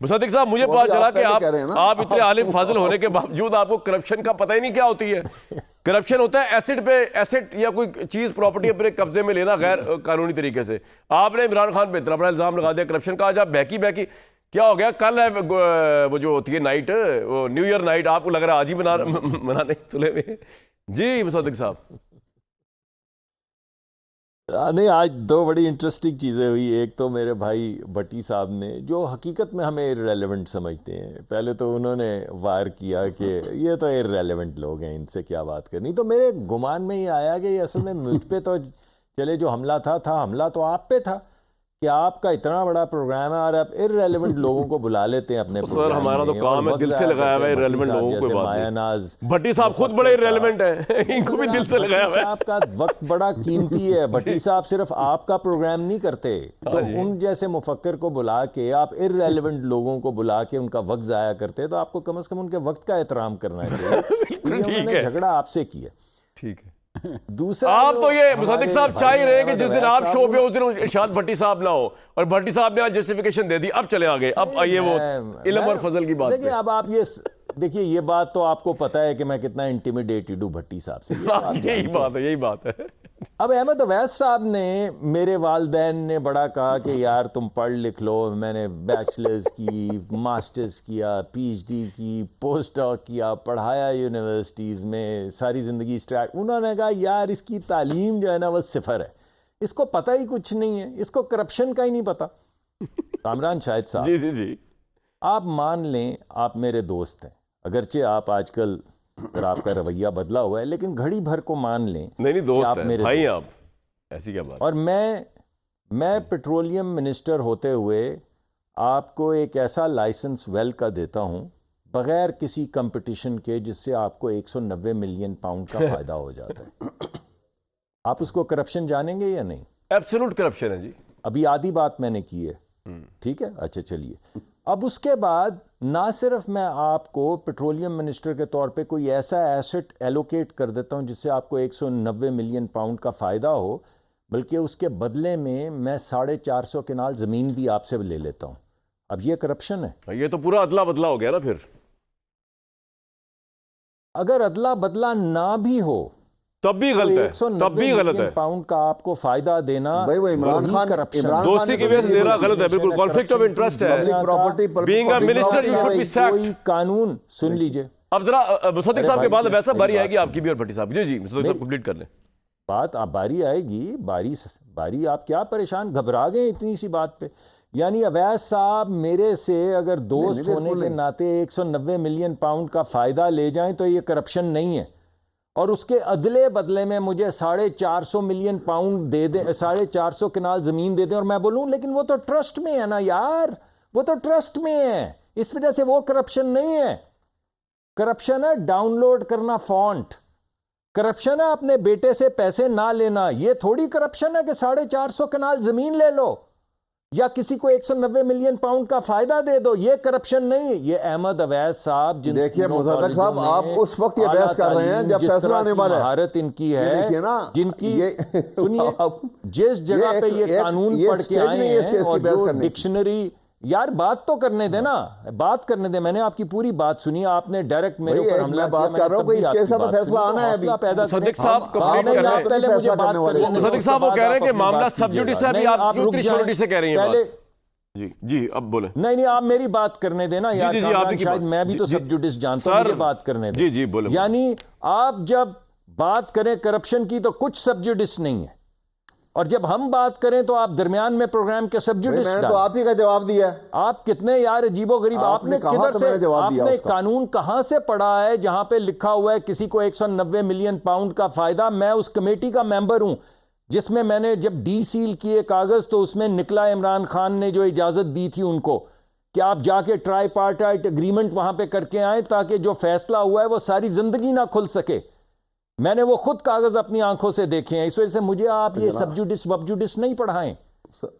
مصدق صاحب مجھے پتا چلا کہ آپ اتنے عالم فاضل ہونے کے باوجود آپ کو کرپشن کا پتہ ہی نہیں کیا ہوتی ہے. کرپشن ہوتا ہے ایسٹ یا کوئی چیز پراپرٹی اپنے قبضے میں لینا غیر قانونی طریقے سے. آپ نے عمران خان پہ اتنا بڑا الزام لگا دیا کرپشن کا. آج آپ بہکی کیا ہو گیا؟ کل ہے وہ جو ہوتی ہے نائٹ، وہ نیو ایئر نائٹ، آپ کو لگ رہا ہے آج ہی منانے تلے میں. جی مصدق صاحب. نہیں، آج دو بڑی انٹرسٹنگ چیزیں ہوئی. ایک تو میرے بھائی بھٹی صاحب نے، جو حقیقت میں ہمیں ارریلیونٹ سمجھتے ہیں، پہلے تو انہوں نے وائر کیا کہ یہ تو ارریلیونٹ لوگ ہیں، ان سے کیا بات کرنی. تو میرے گمان میں یہ آیا کہ یہ اصل میں مجھ پہ تو چلے جو حملہ تھا حملہ تو آپ پہ تھا کہ آپ کا اتنا بڑا پروگرام ہے اور آپ ارریلیونٹ لوگوں کو بلا لیتے ہیں اپنے پروگرام میں. سر ہمارا تو کام ہے دل سے لگایا ہوا ہے ارریلیونٹ لوگوں کو. بات نہیں، بھٹی صاحب خود بڑے ارریلیونٹ ہیں، ان کو بھی دل سے لگایا ہوا ہے. آپ کا وقت بڑا قیمتی ہے. بھٹی صاحب صرف آپ کا پروگرام نہیں کرتے، تو ان جیسے مفکر کو بلا کے آپ ارریلیونٹ لوگوں کو بلا کے ان کا وقت ضائع کرتے، تو آپ کو کم از کم ان کے وقت کا احترام کرنا چاہیے. انہوں نے جھگڑا آپ سے کیا. ٹھیک ہے. دوسرا آپ تو یہ مصدق صاحب چاہ ہی رہے ہیں کہ جس دن آپ شو پہ اس دن ارشاد بھٹی صاحب نہ ہو، اور بھٹی صاحب نے آج جسٹیفیکیشن دے دی. اب چلے آگے، اب آئیے وہ علم اور فضل کی بات. دیکھیں اب آپ دیکھیے یہ بات تو آپ کو پتا ہے کہ میں کتنا انٹیمیڈیٹڈ ہوں بھٹی صاحب سے. یہی بات ہے. اب احمد اویس صاحب نے، میرے والدین نے بڑا کہا کہ یار تم پڑھ لکھ لو. میں نے بیچلرز کی، ماسٹرز کیا، پی ایچ ڈی کی، پوسٹ ڈاک کیا، پڑھایا یونیورسٹیز میں ساری زندگی انہوں نے کہا یار اس کی تعلیم جو ہے نا وہ صفر ہے، اس کو پتہ ہی کچھ نہیں ہے، اس کو کرپشن کا ہی نہیں پتا. کامران شاہد صاحب، جی آپ مان لیں آپ میرے دوست ہیں، اگرچہ آپ آج کل آپ کا رویہ بدلا ہوا ہے، لیکن گھڑی بھر کو مان لیں. نہیں دوست ہیں، بھائی ہیں آپ، ایسی کیا بات. اور میں پیٹرولیم منسٹر ہوتے ہوئے آپ کو ایک ایسا لائسنس ویل کا دیتا ہوں بغیر کسی کمپٹیشن کے، جس سے آپ کو 190 ملین پاؤنڈ کا فائدہ ہو جاتا ہے. آپ اس کو کرپشن جانیں گے یا نہیں؟ ایبسولوٹ کرپشن ہے جی. ابھی آدھی بات میں نے کی ہے، ٹھیک ہے. اچھا چلیے، اب اس کے بعد نہ صرف میں آپ کو پیٹرولیم منسٹر کے طور پہ کوئی ایسا ایسٹ ایلوکیٹ کر دیتا ہوں جس سے آپ کو 190 ملین پاؤنڈ کا فائدہ ہو، بلکہ اس کے بدلے میں 450 کنال زمین بھی آپ سے لے لیتا ہوں. اب یہ کرپشن ہے. یہ تو پورا ادلا بدلا ہو گیا نا. پھر اگر ادلا بدلا نہ بھی ہو تب بھی غلط ہے، تب بھی غلط ہے. پاؤنڈ کا آپ کو فائدہ دینا عمران خان دوستی کی وجہ سے دینا غلط ہے. بالکل کانفلکٹ آف انٹرسٹ ہے. Being a minister you should be sacked. کوئی قانون سن لیجئے. اب ذرا مصدق صاحب کے بعد ویسا باری آئے گی آپ کی بھی اور بھٹی صاحب. جی مصدق صاحب کمپلیٹ کر لیں بات. آپ باری آئے گی، باری آپ کیا پریشان گھبرا گئے اتنی سی بات پہ؟ یعنی اویس صاحب میرے سے اگر دوست ہونے کے ناطے 190 ملین پاؤنڈ کا فائدہ لے جائیں تو یہ کرپشن نہیں ہے، اور اس کے عدلے بدلے میں مجھے 450 ملین پاؤنڈ دے دیں، 450 کنال زمین دے دیں، اور میں بولوں لیکن وہ تو ٹرسٹ میں ہے نا یار، وہ تو ٹرسٹ میں ہے، اس وجہ سے وہ کرپشن نہیں ہے. کرپشن ہے ڈاؤن لوڈ کرنا فونٹ. کرپشن ہے اپنے بیٹے سے پیسے نہ لینا. یہ تھوڑی کرپشن ہے کہ 450 کنال زمین لے لو یا کسی کو 190 ملین پاؤنڈ کا فائدہ دے دو. یہ کرپشن نہیں. یہ احمد اویس صاحب دیکھیے مصدق صاحب، آپ اس وقت یہ بحث کر رہے ہیں جب فیصلہ آنے والا ہے. مہارت ان کی ہے، جن کی سنیے جس جگہ پہ یہ قانون پڑھ کے آئے ہیں اور جو ڈکشنری. یار بات تو کرنے دے نا، بات کرنے دے. میں نے آپ کی پوری بات سنی، آپ نے ڈائریکٹ میرے اوپر حملہ کیا. بات کر رہا ہوں کہ اس کیس کا تو فیصلہ آنا ہے ابھی. مصدق صاحب پہلے مجھے بات کرنے. مصدق صاحب وہ کہہ رہے ہیں کہ معاملہ سب جوڈیس ہے. ابھی آپ کیوں اتنی شیورٹی سے کہہ رہی ہیں بات؟ جی اب بولیں. نہیں آپ میری بات کرنے دینا یار. شاید میں بھی تو سب جوڈیس جانتا ہوں، مجھے بات کرنے دیں. جی بولیں. یعنی آپ جب بات کریں کرپشن کی تو کچھ سب جوڈیس نہیں ہے، اور جب ہم بات کریں تو آپ درمیان میں پروگرام کے سب جوڈیس. میں نے تو آپ ہی کا جواب دیا. آپ کتنے یار عجیب و غریب. آپ نے کدھر سے، آپ نے قانون کہاں سے پڑھا ہے جہاں پہ لکھا ہوا ہے کسی کو 190 ملین پاؤنڈ کا فائدہ؟ میں اس کمیٹی کا ممبر ہوں جس میں نے جب ڈی سیل کیے کاغذ تو اس میں نکلا عمران خان نے جو اجازت دی تھی ان کو کہ آپ جا کے ٹرائی پارٹائٹ اگریمنٹ وہاں پہ کر کے آئیں تاکہ جو فیصلہ ہوا ہے وہ ساری زندگی نہ کھل سکے. میں نے وہ خود کاغذ اپنی آنکھوں سے دیکھے ہیں. اس وجہ سے مجھے آپ یہ سب جوڈیس وب جوڈیس نہیں پڑھائیں.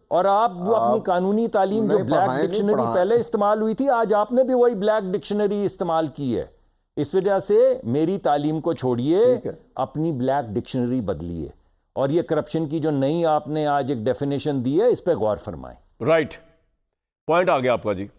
اور آپ وہ اپنی قانونی تعلیم جو بلیک ڈکشنری پہلے استعمال ہوئی تھی، آج آپ نے بھی وہی بلیک ڈکشنری استعمال کی ہے. اس وجہ سے میری تعلیم کو چھوڑیے، اپنی بلیک ڈکشنری بدلیے، اور یہ کرپشن کی جو نئی آپ نے آج ایک ڈیفینیشن دی ہے اس پہ غور فرمائیں. رائٹ پوائنٹ آ گیا آپ کا جی.